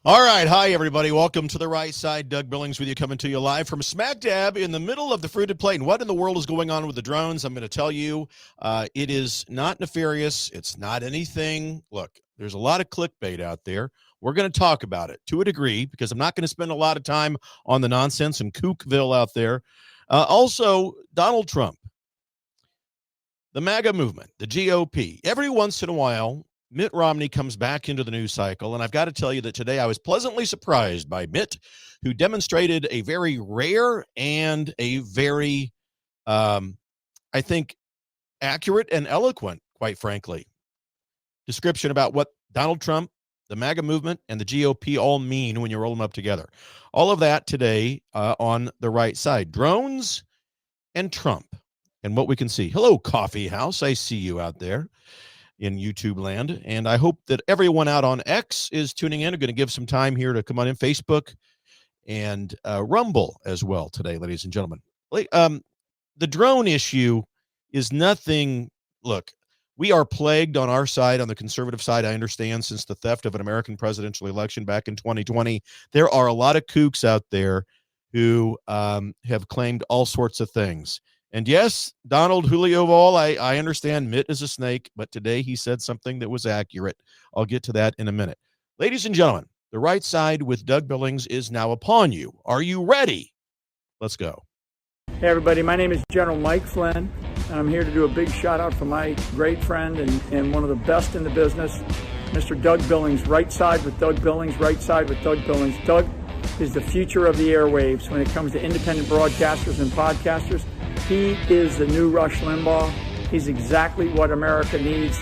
All right. Hi, everybody. Welcome to The Right Side. Doug Billings with you, coming to you live from smack dab in the middle of the fruited plate. And what in the world is going on with the drones? I'm going to tell you. It is not nefarious. It's not anything. Look, there's a lot of clickbait out there. We're going to talk about it to a degree because I'm not going to spend a lot of time on the nonsense and kookville out there. Also, Donald Trump, the MAGA movement, the GOP. Every once in a while, Mitt Romney comes back into the news cycle, and I've got to tell you that today I was pleasantly surprised by Mitt, who demonstrated a very rare and a very, I think, accurate and eloquent, quite frankly, description about what Donald Trump, the MAGA movement, and the GOP all mean when you roll them up together. All of that today on The Right Side. Drones and Trump and what we can see. Hello, Coffee House. I see you out there in YouTube land. And I hope that everyone out on X is tuning in. I'm going to give some time here to come on in, Facebook and Rumble as well today, ladies and gentlemen. The drone issue is nothing. Look, we are plagued on our side, on the conservative side, I understand, since the theft of an American presidential election back in 2020. There are a lot of kooks out there who have claimed all sorts of things. And yes, Donald Julio Vol, I understand Mitt is a snake, but today he said something that was accurate. I'll get to that in a minute. Ladies and gentlemen, The Right Side with Doug Billings is now upon you. Are you ready? Let's go. Hey everybody, my name is General Mike Flynn, and I'm here to do a big shout out for my great friend and one of the best in the business, Mr. Doug Billings. Right Side with Doug Billings, Right Side with Doug Billings. Doug is the future of the airwaves when it comes to independent broadcasters and podcasters. He is the new Rush Limbaugh. He's exactly what America needs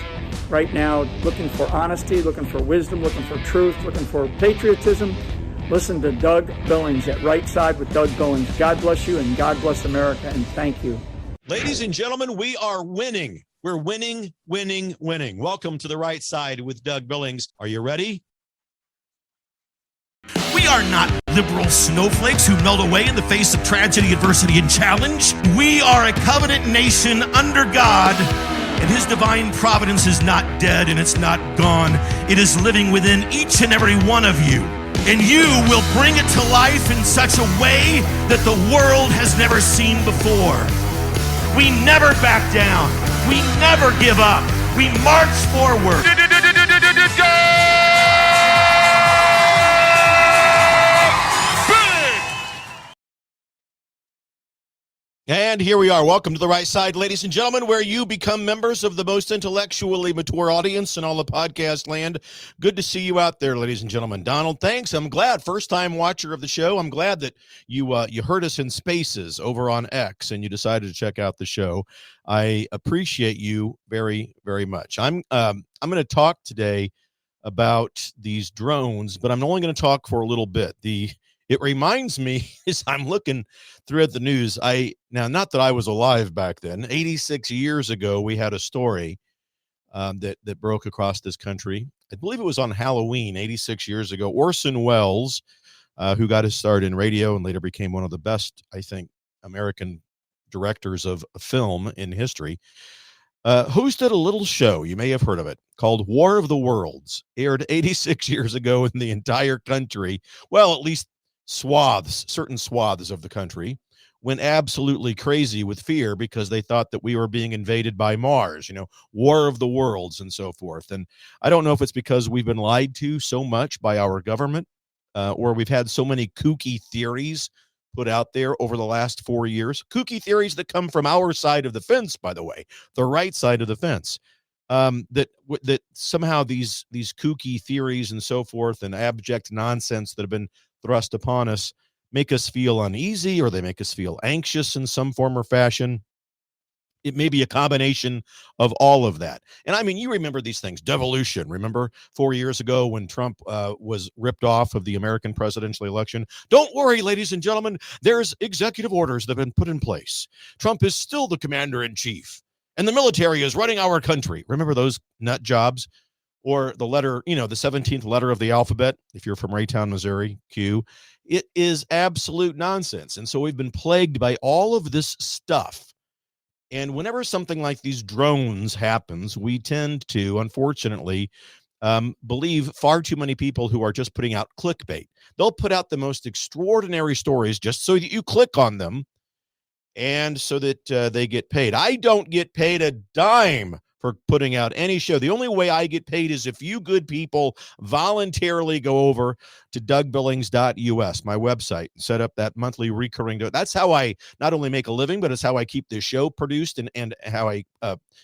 right now, looking for honesty, looking for wisdom, looking for truth, looking for patriotism. Listen to Doug Billings at Right Side with Doug Billings. God bless you and God bless America, and thank you. Ladies and gentlemen, we are winning. We're winning, winning, winning. Welcome to The Right Side with Doug Billings. Are you ready? We are not liberal snowflakes who melt away in the face of tragedy, adversity, and challenge. We are a covenant nation under God, and His divine providence is not dead and it's not gone. It is living within each and every one of you. And you will bring it to life in such a way that the world has never seen before. We never back down. We never give up. We march forward. And here we are. Welcome to The Right Side, ladies and gentlemen, where you become members of the most intellectually mature audience in all the podcast land. Good to see you out there, ladies and gentlemen. Donald, thanks. I'm glad. First-time watcher of the show. I'm glad that you heard us in Spaces over on X and you decided to check out the show. I appreciate you very, very much. I'm going to talk today about these drones, but I'm only going to talk for a little bit. It reminds me, as I'm looking throughout the news, now, not that I was alive back then, 86 years ago, we had a story that broke across this country. I believe it was on Halloween, 86 years ago. Orson Welles, who got his start in radio and later became one of the best, I think, American directors of film in history, hosted a little show, you may have heard of it, called War of the Worlds, aired 86 years ago in the entire country. Well, at least certain swaths of the country went absolutely crazy with fear because they thought that we were being invaded by Mars, War of the Worlds and so forth. And I don't know if it's because we've been lied to so much by our government or we've had so many kooky theories put out there over the last 4 years, kooky theories that come from our side of the fence, by the way, the right side of the fence, that somehow these kooky theories and so forth and abject nonsense that have been thrust upon us make us feel uneasy, or they make us feel anxious in some form or fashion. It may be a combination of all of that. And I mean, you remember these things, devolution. Remember 4 years ago when Trump was ripped off of the American presidential election? Don't worry, ladies and gentlemen, there's executive orders that have been put in place. Trump is still the commander in chief and the military is running our country. Remember those nut jobs? Or the letter, the 17th letter of the alphabet, if you're from Raytown, Missouri, Q. It is absolute nonsense. And so we've been plagued by all of this stuff. And whenever something like these drones happens, we tend to, unfortunately, believe far too many people who are just putting out clickbait. They'll put out the most extraordinary stories just so that you click on them and so that they get paid. I don't get paid a dime for putting out any show. The only way I get paid is if you good people voluntarily go over to dougbillings.us, my website, and set up that monthly recurring. That's how I not only make a living, but it's how I keep this show produced and how I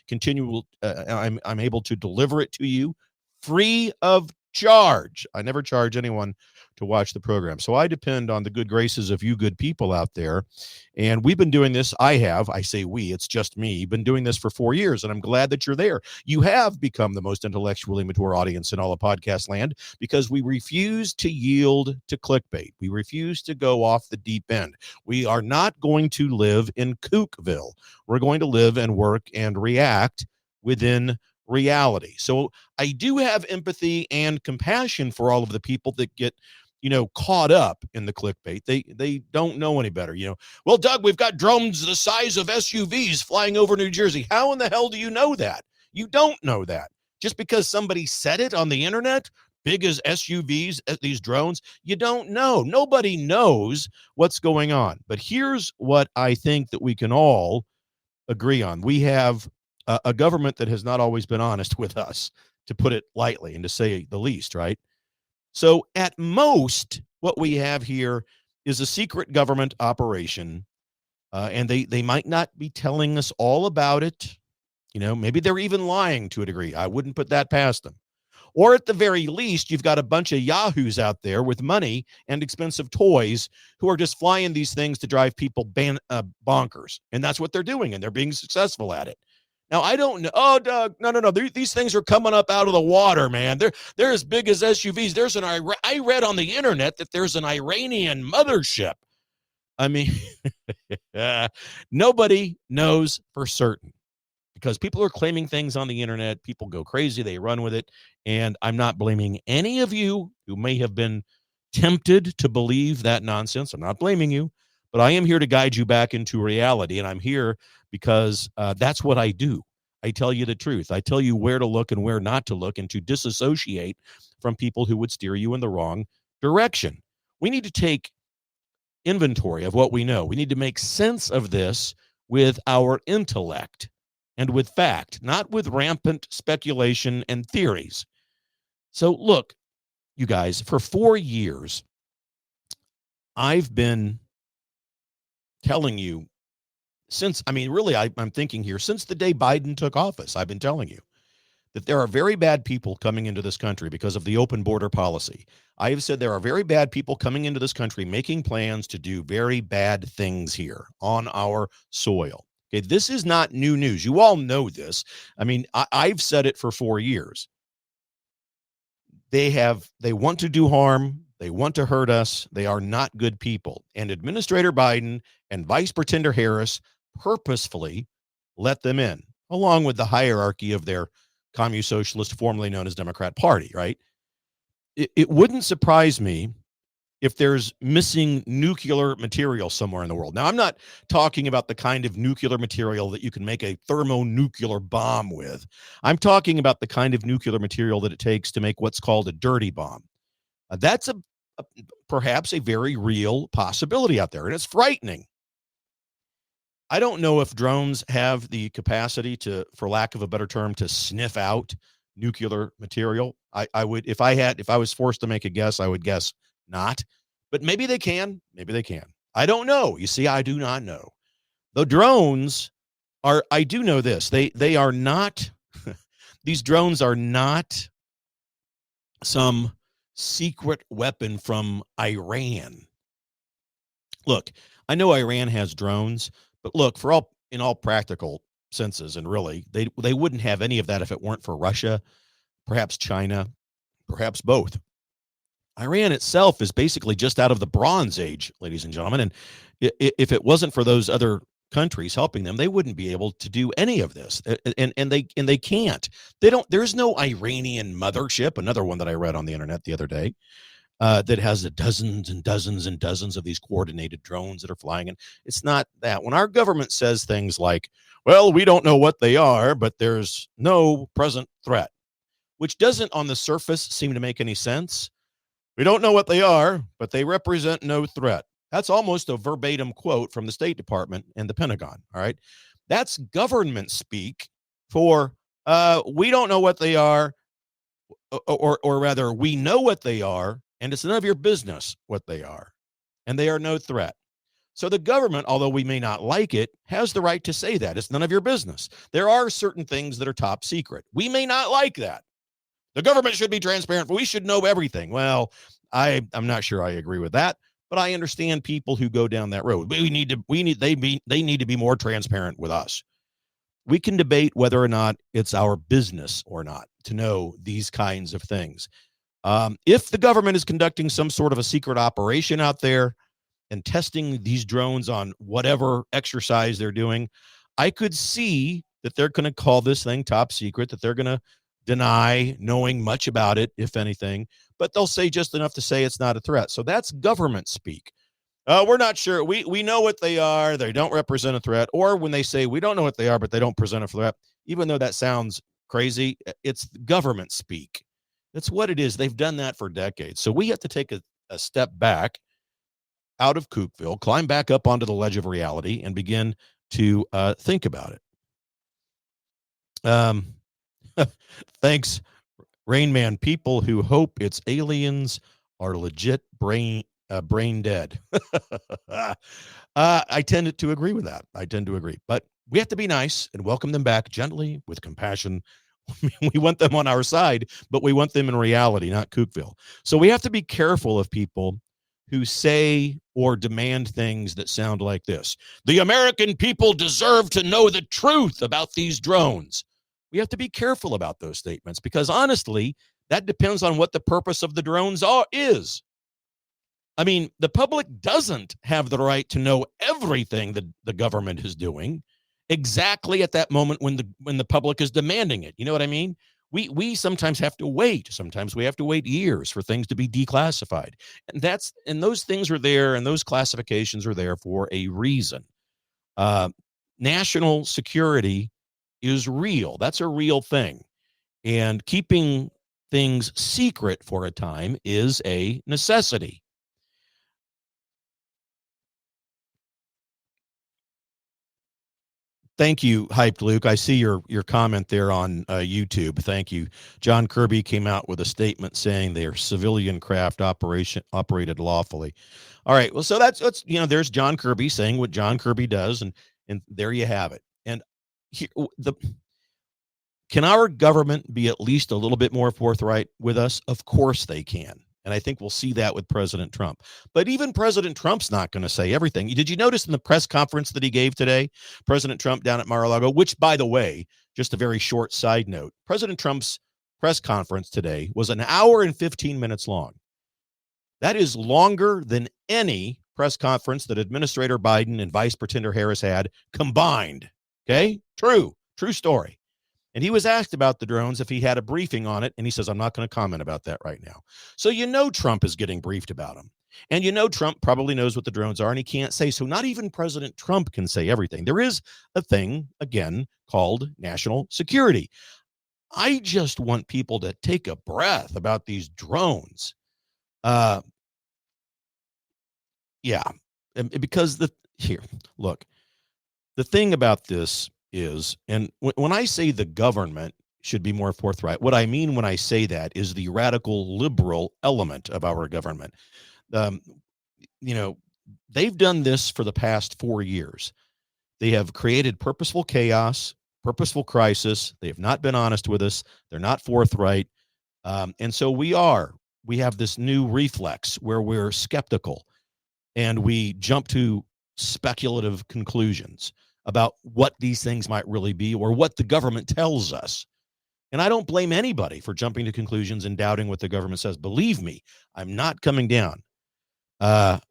continue. I'm able to deliver it to you free of charge. I never charge anyone to watch the program. So I depend on the good graces of you good people out there. And we've been doing this. I say we, it's just me, been doing this for 4 years, and I'm glad that you're there. You have become the most intellectually mature audience in all of podcast land because we refuse to yield to clickbait. We refuse to go off the deep end. We are not going to live in Kookville. We're going to live and work and react within reality. So I do have empathy and compassion for all of the people that get caught up in the clickbait. They don't know any better. Well, Doug, we've got drones the size of SUVs flying over New Jersey. How in the hell do you know that? You don't know that. Just because somebody said it on the internet, big as SUVs, these drones, you don't know. Nobody knows what's going on. But here's what I think that we can all agree on. We have a government that has not always been honest with us, to put it lightly and to say the least, right? So at most, what we have here is a secret government operation, and they might not be telling us all about it. Maybe they're even lying to a degree. I wouldn't put that past them. Or at the very least, you've got a bunch of yahoos out there with money and expensive toys who are just flying these things to drive people bonkers. And that's what they're doing, and they're being successful at it. Now, I don't know. Oh, Doug, no. These things are coming up out of the water, man. They're as big as SUVs. I read on the internet that there's an Iranian mothership. I mean, nobody knows for certain because people are claiming things on the internet. People go crazy. They run with it. And I'm not blaming any of you who may have been tempted to believe that nonsense. I'm not blaming you, but I am here to guide you back into reality. And I'm here because that's what I do. I tell you the truth. I tell you where to look and where not to look and to disassociate from people who would steer you in the wrong direction. We need to take inventory of what we know. We need to make sense of this with our intellect and with fact, not with rampant speculation and theories. So look, you guys, for 4 years, I've been telling you I'm thinking here, since the day Biden took office, I've been telling you that there are very bad people coming into this country because of the open border policy. I have said there are very bad people coming into this country making plans to do very bad things here on our soil. Okay, this is not new news. You all know this. I mean, I've said it for 4 years. They want to do harm. They want to hurt us. They are not good people. And Administrator Biden and Vice Pretender Harris purposefully let them in, along with the hierarchy of their commune socialist, formerly known as Democrat Party, right? It wouldn't surprise me if there's missing nuclear material somewhere in the world. Now, I'm not talking about the kind of nuclear material that you can make a thermonuclear bomb with. I'm talking about the kind of nuclear material that it takes to make what's called a dirty bomb. That's perhaps a very real possibility out there, and it's frightening. I don't know if drones have the capacity to, for lack of a better term, to sniff out nuclear material. I would, if I was forced to make a guess, I would guess not. But maybe they can. Maybe they can. I don't know. You see, I do not know. The drones are. I do know this. They are not. These drones are not some secret weapon from Iran. Look, I know Iran has drones, but look, in all practical senses, and really, they wouldn't have any of that if it weren't for Russia, perhaps China, perhaps both. Iran itself is basically just out of the Bronze Age, ladies and gentlemen, and if it wasn't for those other countries helping them, they wouldn't be able to do any of this, and they can't. They don't. There's no Iranian mothership. Another one that I read on the internet the other day that has dozens and dozens and dozens of these coordinated drones that are flying, and it's not that. When our government says things like, "Well, we don't know what they are, but there's no present threat," which doesn't on the surface seem to make any sense. We don't know what they are, but they represent no threat. That's almost a verbatim quote from the State Department and the Pentagon. All right. That's government speak for we don't know what they are, or rather, we know what they are, and it's none of your business what they are, and they are no threat. So the government, although we may not like it, has the right to say that. It's none of your business. There are certain things that are top secret. We may not like that. The government should be transparent. We should know everything. Well, I'm not sure I agree with that, but I understand people who go down that road. They need to be more transparent with us. We can debate whether or not it's our business or not to know these kinds of things. If the government is conducting some sort of a secret operation out there and testing these drones on whatever exercise they're doing, I could see that they're going to call this thing top secret, that they're going to deny knowing much about it, if anything, but they'll say just enough to say it's not a threat. So that's government speak. We're not sure. We know what they are. They don't represent a threat. Or when they say we don't know what they are, but they don't present a threat, even though that sounds crazy, it's government speak. That's what it is. They've done that for decades. So we have to take a step back out of Kookville, climb back up onto the ledge of reality, and begin to think about it. Thanks, Rain Man. People who hope it's aliens are legit brain dead. I tend to agree with that. I tend to agree. But we have to be nice and welcome them back gently with compassion. We want them on our side, but we want them in reality, not Kookville. So we have to be careful of people who say or demand things that sound like this. The American people deserve to know the truth about these drones. We have to be careful about those statements because honestly, that depends on what the purpose of the drones is. I mean, the public doesn't have the right to know everything that the government is doing exactly at that moment when the public is demanding it. You know what I mean? We sometimes have to wait. Sometimes we have to wait years for things to be declassified. And those things are there, and those classifications are there for a reason. National security is real. That's a real thing. And keeping things secret for a time is a necessity. Thank you, Hyped Luke. I see your comment there on YouTube. Thank you. John Kirby came out with a statement saying their civilian craft operated lawfully. All right. Well, so that's there's John Kirby saying what John Kirby does, and there you have it. And here, can our government be at least a little bit more forthright with us? Of course they can. And I think we'll see that with President Trump. But even President Trump's not going to say everything. Did you notice in the press conference that he gave today, President Trump down at Mar-a-Lago, which, by the way, just a very short side note, President Trump's press conference today was an hour and 15 minutes long. That is longer than any press conference that Administrator Biden and Vice Pretender Harris had combined. Okay? True story. And he was asked about the drones if he had a briefing on it, and he says, I'm not going to comment about that right now. So Trump is getting briefed about them. And Trump probably knows what the drones are, and he can't say. So not even President Trump can say everything. There is a thing, again, called national security. I just want people to take a breath about these drones. Yeah, because the thing about this is, and when I say the government should be more forthright, what I mean when I say that is the radical liberal element of our government. They've done this for the past 4 years. They have created purposeful chaos, purposeful crisis. They have not been honest with us. They're not forthright. And so we have this new reflex where we're skeptical and we jump to speculative conclusions about what these things might really be or what the government tells us. And I don't blame anybody for jumping to conclusions and doubting what the government says. Believe me, I'm not coming down. Hype,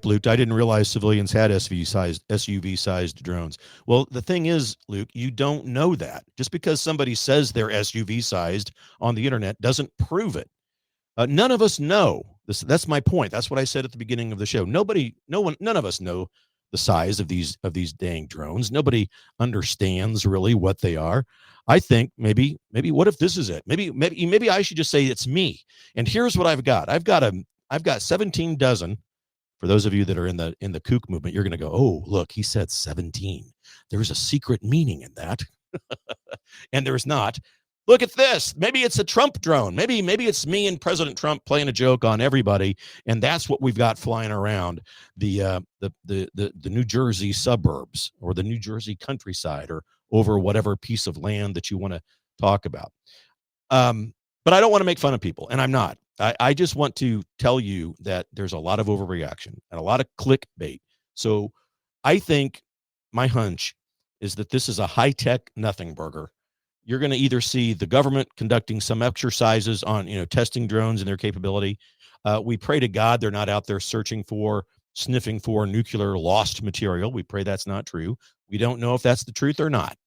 Luke. I didn't realize civilians had SUV-sized drones. Well, the thing is, Luke, you don't know that. Just because somebody says they're SUV-sized on the internet doesn't prove it. None of us know. That's my point. That's what I said at the beginning of the show. None of us know the size of these dang drones. Nobody understands really what they are. I think maybe what if this is it? Maybe I should just say it's me. And here's what I've got. I've got 17 dozen. For those of you that are in the kook movement, you're going to go, oh, look, he said 17. There's a secret meaning in that. And there's not. Look at this. Maybe it's a Trump drone. Maybe it's me and President Trump playing a joke on everybody, and that's what we've got flying around the New Jersey suburbs or the New Jersey countryside or over whatever piece of land that you want to talk about. But I don't want to make fun of people, and I'm not. I just want to tell you that there's a lot of overreaction and a lot of clickbait. So I think my hunch is that this is a high-tech nothing burger. You're going to either see the government conducting some exercises on, testing drones and their capability. We pray to God they're not out there sniffing for nuclear lost material. We pray that's not true. We don't know if that's the truth or not.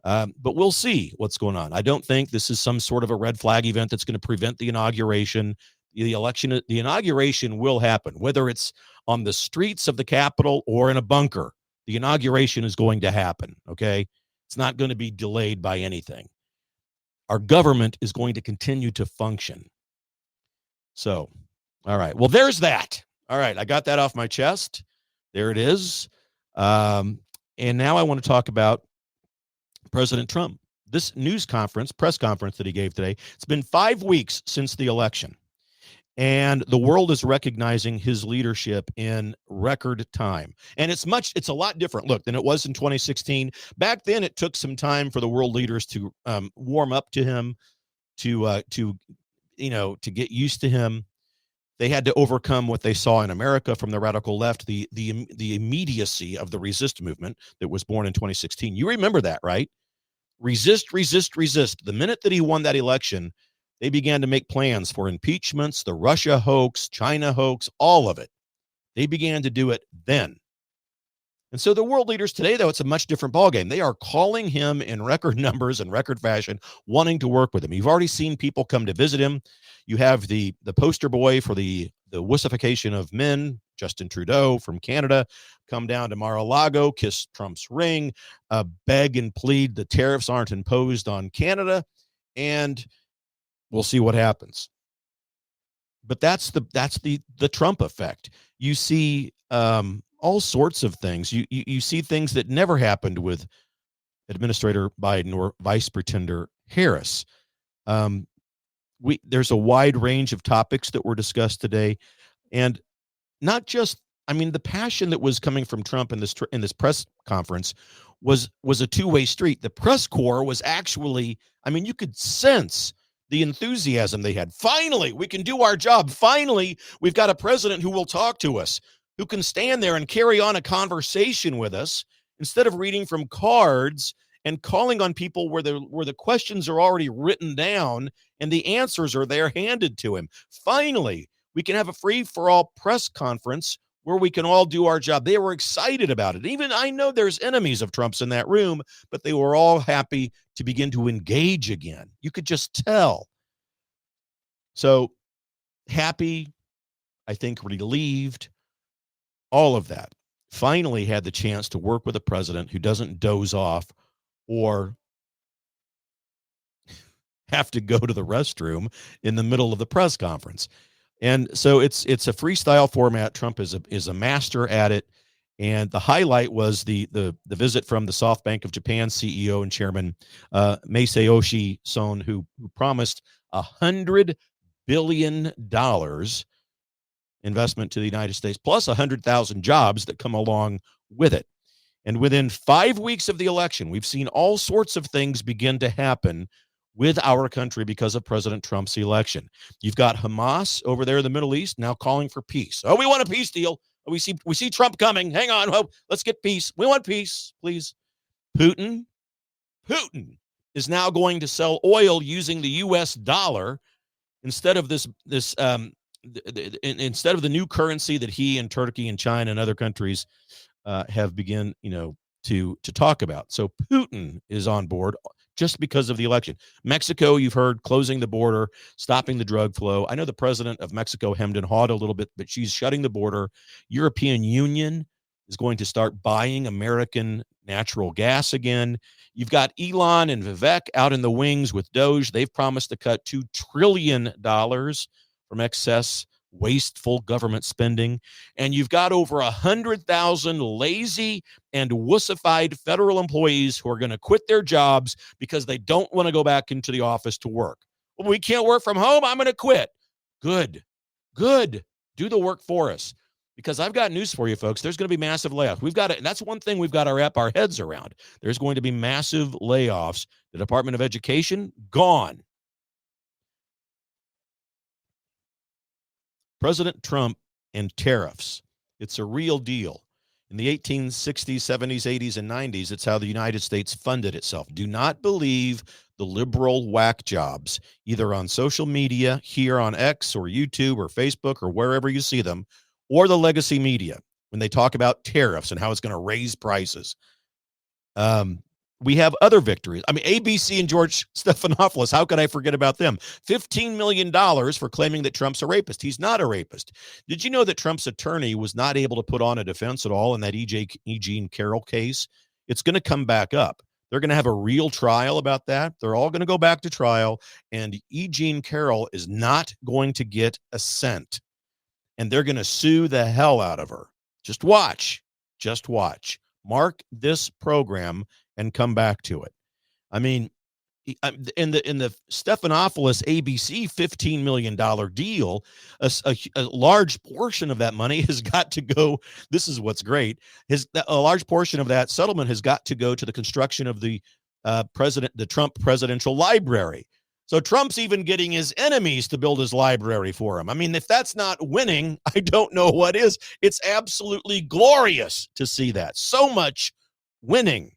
But we'll see what's going on. I don't think this is some sort of a red flag event that's going to prevent the inauguration. The inauguration will happen, whether it's on the streets of the Capitol or in a bunker. The inauguration is going to happen, okay? It's not going to be delayed by anything. Our government is going to continue to function. So, all right. Well, there's that. All right. I got that off my chest. There it is. And now I want to talk about President Trump. This press conference that he gave today, it's been 5 weeks since the election. And the world is recognizing his leadership in record time. And it's a lot different, look, than it was in 2016. Back then, it took some time for the world leaders to warm up to him, to get used to him. They had to overcome what they saw in America from the radical left, the immediacy of the resist movement that was born in 2016. You remember that, right? Resist, resist, resist. The minute that he won that election, they began to make plans for impeachments, the Russia hoax, China hoax, all of it. They began to do it then. And so the world leaders today, though, it's a much different ballgame. They are calling him in record numbers and record fashion, wanting to work with him. You've already seen people come to visit him. You have the poster boy for the wussification of men, Justin Trudeau from Canada, come down to Mar-a-Lago, kiss Trump's ring, beg and plead the tariffs aren't imposed on Canada, and we'll see what happens. But that's the Trump effect. You see all sorts of things. You see things that never happened with Administrator Biden or Vice Pretender Harris. There's a wide range of topics that were discussed today, and not just. I mean, the passion that was coming from Trump in this press conference was a two-way street. The press corps was actually. I mean, you could sense the enthusiasm they had. Finally, we can do our job. Finally, we've got a president who will talk to us, who can stand there and carry on a conversation with us instead of reading from cards and calling on people where the questions are already written down and the answers are there handed to him. Finally, we can have a free-for-all press conference where we can all do our job. They were excited about it. Even I know there's enemies of Trump's in that room, but they were all happy to begin to engage again. You could just tell. So happy, I think relieved, all of that. Finally had the chance to work with a president who doesn't doze off or have to go to the restroom in the middle of the press conference. And so it's a freestyle format. Trump is a master at it. And the highlight was the visit from the SoftBank of Japan CEO and chairman, Masayoshi Son, who promised $100 billion investment to the United States, plus 100,000 jobs that come along with it. And within 5 weeks of the election, we've seen all sorts of things begin to happen with our country because of President Trump's election. You've got Hamas over there in the Middle East now calling for peace. Oh, we want a peace deal. We see Trump coming. Hang on. Oh, let's get peace. We want peace, please. Putin is now going to sell oil using the U.S. dollar instead of instead of the new currency that he and Turkey and China and other countries have begun, to talk about. So Putin is on board just because of the election. Mexico, you've heard, closing the border, stopping the drug flow. I know the president of Mexico hemmed and hawed a little bit, but she's shutting the border. European Union is going to start buying American natural gas again. You've got Elon and Vivek out in the wings with Doge. They've promised to cut $2 trillion from excess, wasteful government spending. And you've got over 100,000 lazy and wussified federal employees who are going to quit their jobs because they don't want to go back into the office to work. Well, we can't work from home. I'm going to quit. Good. Do the work for us. Because I've got news for you, folks. There's going to be massive layoffs. We've got it. That's one thing we've got to wrap our heads around. There's going to be massive layoffs. The Department of Education, gone. President Trump and tariffs. It's a real deal. In the 1860s, 70s, 80s, and 90s, it's how the United States funded itself. Do not believe the liberal whack jobs, either on social media, here on X or YouTube or Facebook or wherever you see them, or the legacy media when they talk about tariffs and how it's going to raise prices. We have other victories. I mean, ABC and George Stephanopoulos, how could I forget about them? $15 million for claiming that Trump's a rapist. He's not a rapist. Did you know that Trump's attorney was not able to put on a defense at all in that E. Jean Carroll case? It's going to come back up. They're going to have a real trial about that. They're all going to go back to trial, and E. Jean Carroll is not going to get a cent. And they're going to sue the hell out of her. Just watch. Mark this program and come back to it. I mean, in the Stephanopoulos ABC $15 million deal, a large portion of that money has got to go. This is what's great. A large portion of that settlement has got to go to the construction of the Trump Presidential Library. So Trump's even getting his enemies to build his library for him. I mean, if that's not winning, I don't know what is. It's absolutely glorious to see that. So much winning.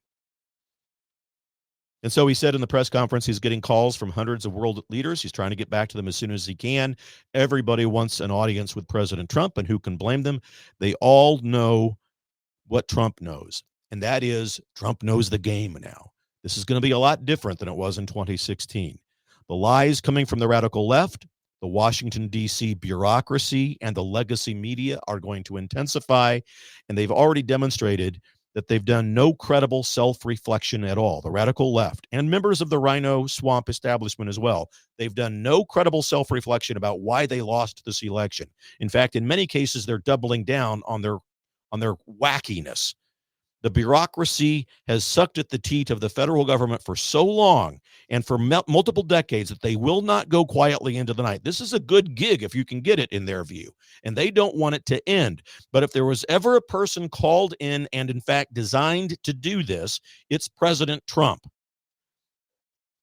And so he said in the press conference, he's getting calls from hundreds of world leaders. He's trying to get back to them as soon as he can. Everybody wants an audience with President Trump, and who can blame them? They all know what Trump knows, and that is Trump knows the game now. This is going to be a lot different than it was in 2016. The lies coming from the radical left, the Washington, D.C. bureaucracy, and the legacy media are going to intensify, and they've already demonstrated that they've done no credible self-reflection at all. The radical left and members of the Rhino Swamp establishment as well, they've done no credible self-reflection about why they lost this election. In fact, in many cases, they're doubling down on their wackiness. The bureaucracy has sucked at the teat of the federal government for so long and for multiple decades that they will not go quietly into the night. This is a good gig if you can get it, in their view, and they don't want it to end. But if there was ever a person called in and, in fact, designed to do this, it's President Trump.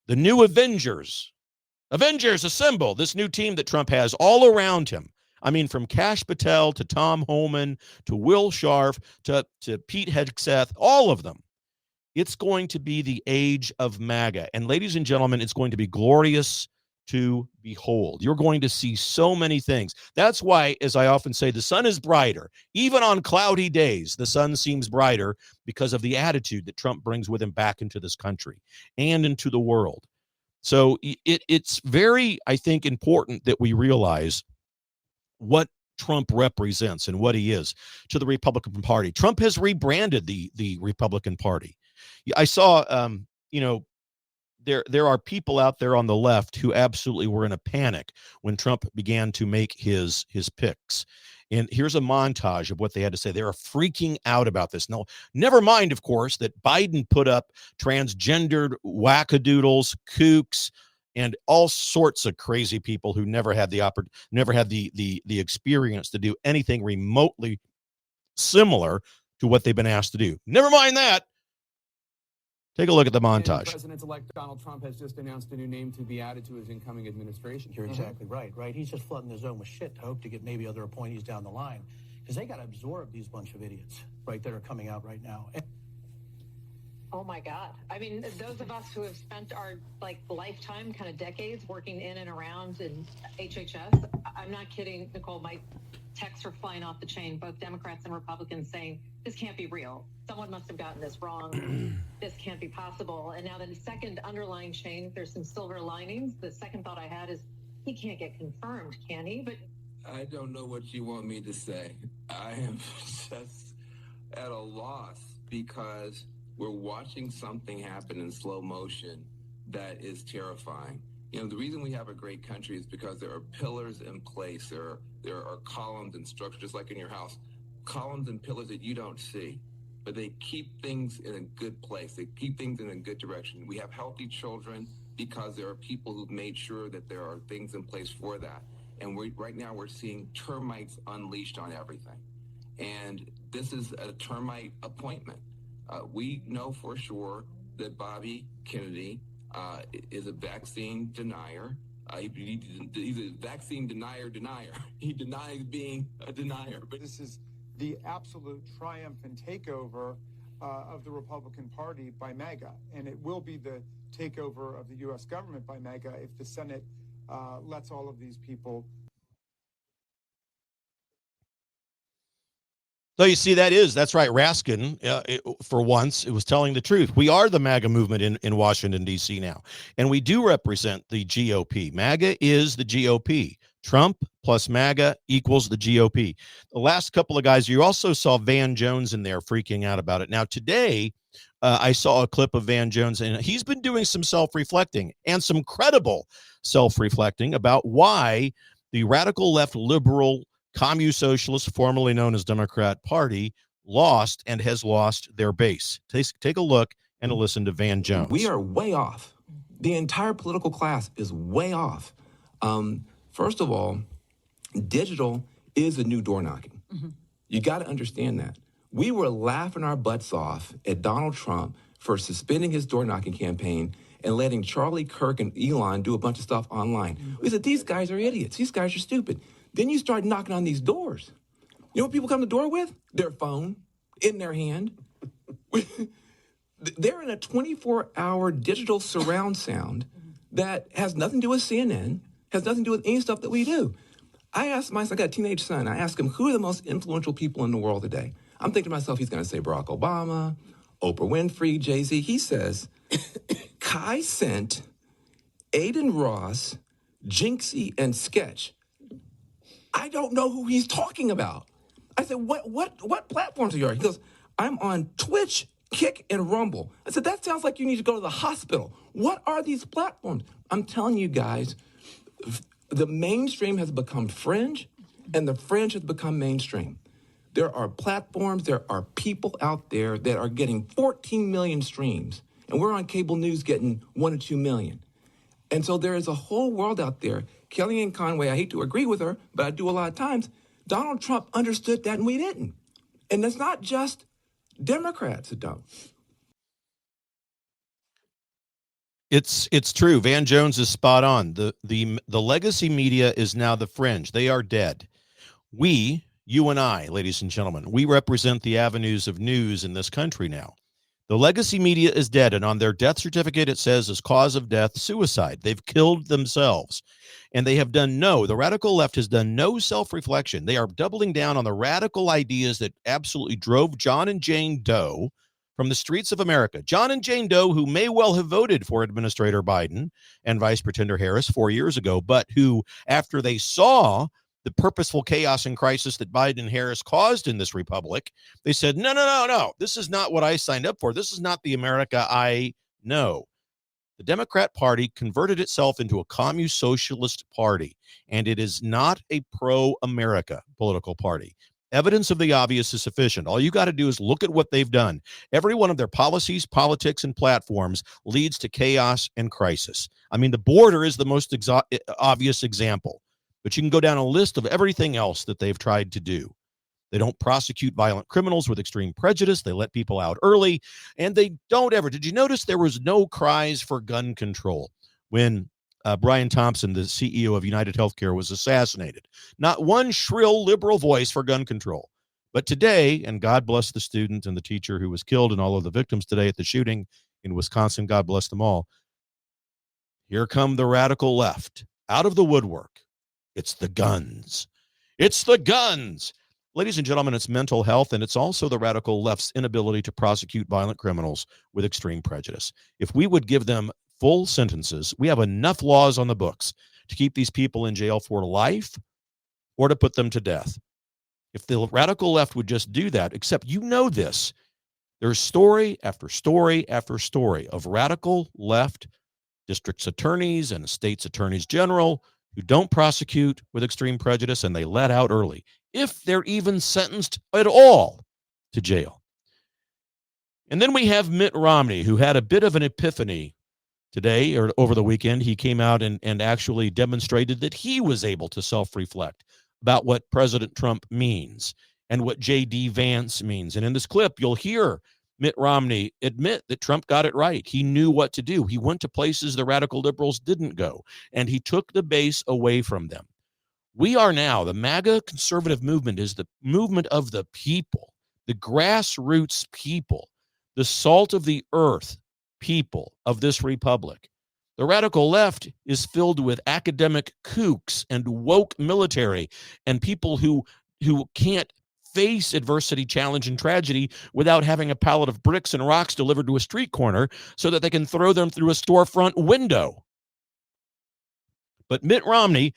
The new Avengers assemble, this new team that Trump has all around him. I mean, from Kash Patel to Tom Homan to Will Scharf to Pete Hegseth, all of them. It's going to be the age of MAGA. And ladies and gentlemen, it's going to be glorious to behold. You're going to see so many things. That's why, as I often say, the sun is brighter. Even on cloudy days, the sun seems brighter because of the attitude that Trump brings with him back into this country and into the world. So it's very, I think, important that we realize what Trump represents and what he is to the Republican Party. Trump has rebranded the Republican Party. I saw, there are people out there on the left who absolutely were in a panic when Trump began to make his picks. And here's a montage of what they had to say. They are freaking out about this. No, never mind, of course, that Biden put up transgendered wackadoodles, kooks, and all sorts of crazy people who never had the experience to do anything remotely similar to what they've been asked to do. Never mind that. Take a look at the montage. President-elect Donald Trump has just announced a new name to be added to his incoming administration. You're exactly right. He's just flooding the zone with shit to hope to get maybe other appointees down the line, because they got to absorb these bunch of idiots, right, that are coming out right now. Oh my God. I mean, those of us who have spent our lifetime, kind of decades working in and around in HHS, I'm not kidding, Nicole, my texts are flying off the chain, both Democrats and Republicans saying, this can't be real. Someone must have gotten this wrong. This can't be possible. And now the second underlying chain, there's some silver linings. The second thought I had is, he can't get confirmed, can he? But I don't know what you want me to say. I am just at a loss because we're watching something happen in slow motion that is terrifying. You know, the reason we have a great country is because there are pillars in place. There are columns and structures, just like in your house, columns and pillars that you don't see, but they keep things in a good place. They keep things in a good direction. We have healthy children because there are people who've made sure that there are things in place for that. And right now we're seeing termites unleashed on everything. And this is a termite appointment. We know for sure that Bobby Kennedy is a vaccine denier. He's a vaccine denier. He denies being a denier. But this is the absolute triumphant takeover of the Republican Party by MAGA. And it will be the takeover of the U.S. government by MAGA if the Senate lets all of these people. So you see, that's right. Raskin, for once, it was telling the truth. We are the MAGA movement in Washington, D.C. now, and we do represent the GOP. MAGA is the GOP. Trump plus MAGA equals the GOP. The last couple of guys, you also saw Van Jones in there freaking out about it. Now, today, I saw a clip of Van Jones, and he's been doing some self-reflecting and some credible self-reflecting about why the radical left liberal Commune Socialist, formerly known as Democrat Party, lost and has lost their base. Take a look and listen to Van Jones. We are way off. The entire political class is way off. First of all, digital is the new door knocking. Mm-hmm. You got to understand that. We were laughing our butts off at Donald Trump for suspending his door knocking campaign and letting Charlie Kirk and Elon do a bunch of stuff online. Mm-hmm. We said, these guys are idiots. These guys are stupid. Then you start knocking on these doors. You know what people come to the door with? Their phone in their hand. They're in a 24-hour digital surround sound that has nothing to do with CNN, has nothing to do with any stuff that we do. I got a teenage son. I asked him, who are the most influential people in the world today? I'm thinking to myself, he's going to say Barack Obama, Oprah Winfrey, Jay-Z. He says, Kai Cent, Aiden Ross, Jinxie, and Sketch. I don't know who he's talking about. I said, what platforms are you on? He goes, I'm on Twitch, Kick, and Rumble. I said, that sounds like you need to go to the hospital. What are these platforms? I'm telling you guys, the mainstream has become fringe, and the fringe has become mainstream. There are platforms, there are people out there that are getting 14 million streams, and we're on cable news getting 1 or 2 million. And so there is a whole world out there. Kellyanne Conway, I hate to agree with her, but I do a lot of times. Donald Trump understood that and we didn't. And it's not just Democrats that don't. It's true. Van Jones is spot on. The legacy media is now the fringe. They are dead. We, you and I, ladies and gentlemen, we represent the avenues of news in this country now. The legacy media is dead, and on their death certificate, it says as cause of death, suicide. They've killed themselves, and the radical left has done no self-reflection. They are doubling down on the radical ideas that absolutely drove John and Jane Doe from the streets of America. John and Jane Doe, who may well have voted for Administrator Biden and Vice Pretender Harris 4 years ago, but who, after they saw the purposeful chaos and crisis that Biden and Harris caused in this republic, they said, no, this is not what I signed up for. This is not the America I know. The Democrat Party converted itself into a commune socialist party, and it is not a pro-America political party. Evidence of the obvious is sufficient. All you got to do is look at what they've done. Every one of their policies, politics, and platforms leads to chaos and crisis. I mean, the border is the most obvious example. But you can go down a list of everything else that they've tried to do. They don't prosecute violent criminals with extreme prejudice. They let people out early, and they don't ever. Did you notice there was no cries for gun control when Brian Thompson, the CEO of United Healthcare, was assassinated? Not one shrill liberal voice for gun control. But today, and God bless the student and the teacher who was killed and all of the victims today at the shooting in Wisconsin, God bless them all. Here come the radical left out of the woodwork. It's the guns. It's the guns. Ladies and gentlemen, it's mental health, and it's also the radical left's inability to prosecute violent criminals with extreme prejudice. If we would give them full sentences, we have enough laws on the books to keep these people in jail for life or to put them to death. If the radical left would just do that, except you know this, there's story after story after story of radical left districts attorneys and states attorneys general who don't prosecute with extreme prejudice, and they let out early, if they're even sentenced at all to jail. And then we have Mitt Romney, who had a bit of an epiphany today or over the weekend. He came out and actually demonstrated that he was able to self-reflect about what President Trump means and what J.D. Vance means. And in this clip, you'll hear Mitt Romney admit that Trump got it right. He knew what to do. He went to places the radical liberals didn't go, and he took the base away from them. We are now, the MAGA conservative movement is the movement of the people, the grassroots people, the salt of the earth people of this republic. The radical left is filled with academic kooks and woke military and people who can't face adversity, challenge, and tragedy without having a pallet of bricks and rocks delivered to a street corner so that they can throw them through a storefront window. But Mitt Romney,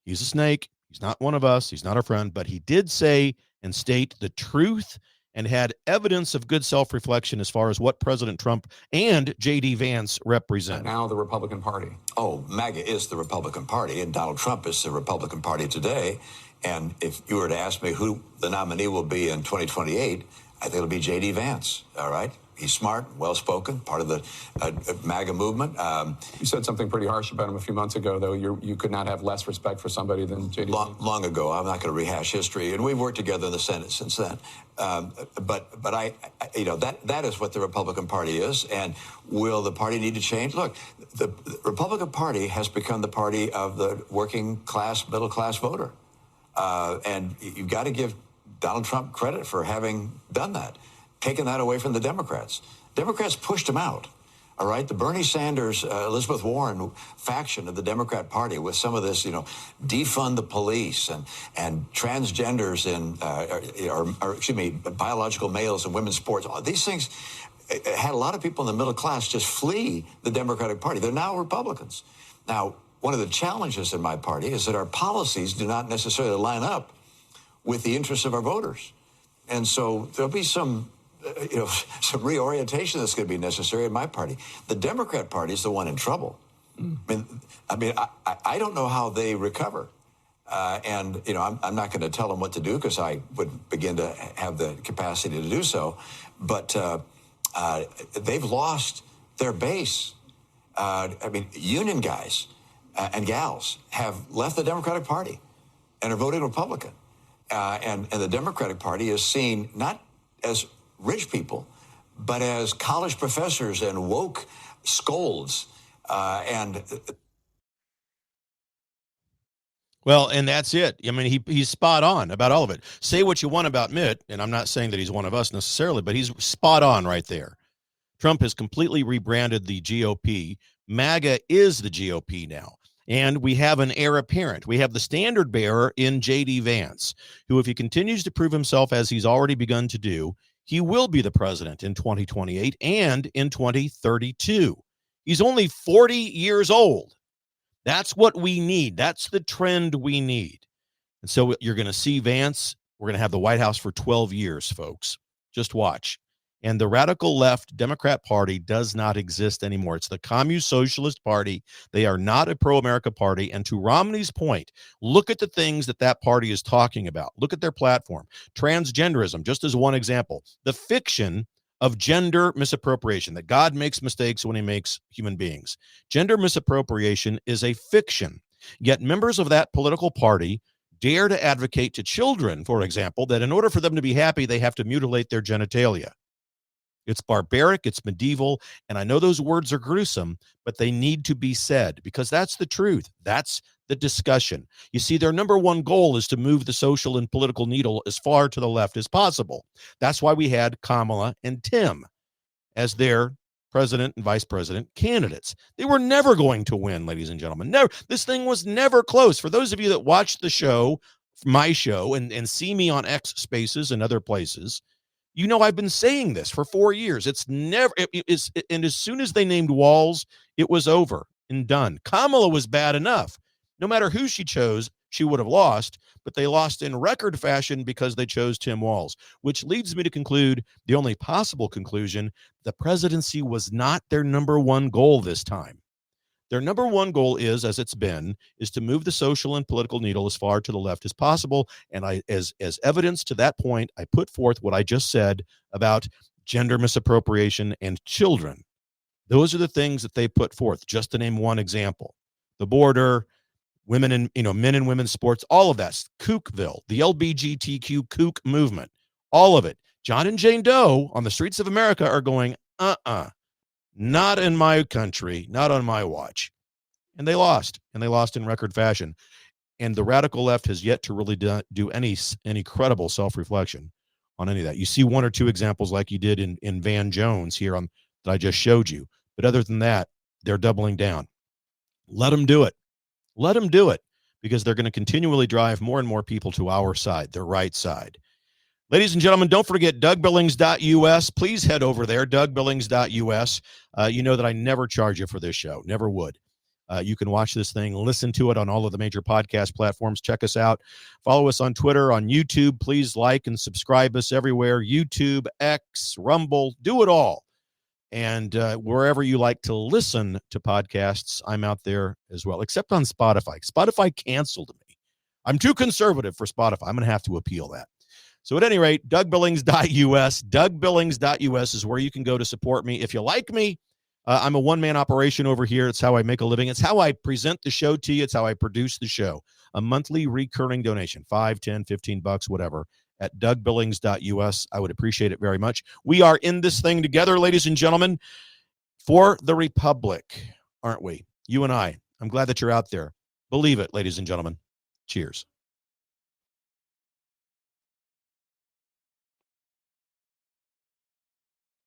he's a snake. He's not one of us. He's not our friend, but he did say and state the truth and had evidence of good self-reflection as far as what President Trump and J.D. Vance represent. Now the Republican Party. Oh, MAGA is the Republican Party, and Donald Trump is the Republican Party today. And if you were to ask me who the nominee will be in 2028, I think it'll be J.D. Vance, all right? He's smart, well-spoken, part of the MAGA movement. You said something pretty harsh about him a few months ago, though. You could not have less respect for somebody than J.D. Long ago. I'm not going to rehash history, and we've worked together in the Senate since then. But I that is what the Republican Party is. And will the party need to change? Look, the Republican Party has become the party of the working class, middle class voter, and you've got to give Donald Trump credit for having done that. Taken that away from the Democrats. Democrats pushed him out. All right, the Bernie Sanders, Elizabeth Warren faction of the Democrat Party with some of this, defund the police and transgenders in, biological males in women's sports. These things had a lot of people in the middle class just flee the Democratic Party. They're now Republicans. Now, one of the challenges in my party is that our policies do not necessarily line up with the interests of our voters. And so there'll be some reorientation that's going to be necessary in my party. The Democrat Party is the one in trouble. I mean, I don't know how they recover. I'm not going to tell them what to do because I would begin to have the capacity to do so. But they've lost their base. Union guys and gals have left the Democratic Party and are voting Republican. And the Democratic Party is seen not as rich people, but as college professors and woke scolds. Well, and that's it. I mean, he's spot on about all of it. Say what you want about Mitt, and I'm not saying that he's one of us necessarily, but he's spot on right there. Trump has completely rebranded the GOP. MAGA is the GOP now. And we have an heir apparent. We have the standard bearer in J.D. Vance, who, if he continues to prove himself as he's already begun to do, he will be the president in 2028 and in 2032. He's only 40 years old. That's what we need. That's the trend we need. And so you're going to see Vance. We're going to have the White House for 12 years, folks. Just watch. And the radical left Democrat Party does not exist anymore. It's the Communist Socialist Party. They are not a pro-America party. And to Romney's point, look at the things that party is talking about. Look at their platform. Transgenderism, just as one example. The fiction of gender misappropriation, that God makes mistakes when he makes human beings. Gender misappropriation is a fiction. Yet members of that political party dare to advocate to children, for example, that in order for them to be happy, they have to mutilate their genitalia. It's barbaric, it's medieval, and I know those words are gruesome, but they need to be said because that's the truth. That's the discussion. You see, their number one goal is to move the social and political needle as far to the left as possible. That's why we had Kamala and Tim as their president and vice president candidates. They were never going to win, ladies and gentlemen. Never. This thing was never close. For those of you that watch the show, my show, and see me on X Spaces and other places, you know I've been saying this for 4 years. It's never, and as soon as they named Walz, it was over and done. Kamala was bad enough. No matter who she chose, she would have lost, but they lost in record fashion because they chose Tim Walz, which leads me to conclude the only possible conclusion: the presidency was not their number one goal this time. Their number one goal is, as it's been, is to move the social and political needle as far to the left as possible. And as evidence to that point, I put forth what I just said about gender misappropriation and children. Those are the things that they put forth, just to name one example. The border, women and men and women's sports, all of that. Kookville, the LGBTQ kook movement, all of it. John and Jane Doe on the streets of America are going, not in my country, not on my watch. And they lost in record fashion. And the radical left has yet to really do any credible self-reflection on any of that. You see one or two examples like you did in Van Jones here that I just showed you. But other than that, they're doubling down. Let them do it. Let them do it, because they're going to continually drive more and more people to our side, their right side. Ladies and gentlemen, don't forget DougBillings.us. Please head over there, DougBillings.us. You know that I never charge you for this show, never would. You can watch this thing, listen to it on all of the major podcast platforms. Check us out. Follow us on Twitter, on YouTube. Please like and subscribe us everywhere. YouTube, X, Rumble, do it all. And wherever you like to listen to podcasts, I'm out there as well, except on Spotify. Spotify canceled me. I'm too conservative for Spotify. I'm going to have to appeal that. So at any rate, DougBillings.us. DougBillings.us is where you can go to support me. If you like me, I'm a one-man operation over here. It's how I make a living. It's how I present the show to you. It's how I produce the show. A monthly recurring donation, $5, $10, $15, whatever, at DougBillings.us. I would appreciate it very much. We are in this thing together, ladies and gentlemen, for the Republic, aren't we? You and I. I'm glad that you're out there. Believe it, ladies and gentlemen. Cheers.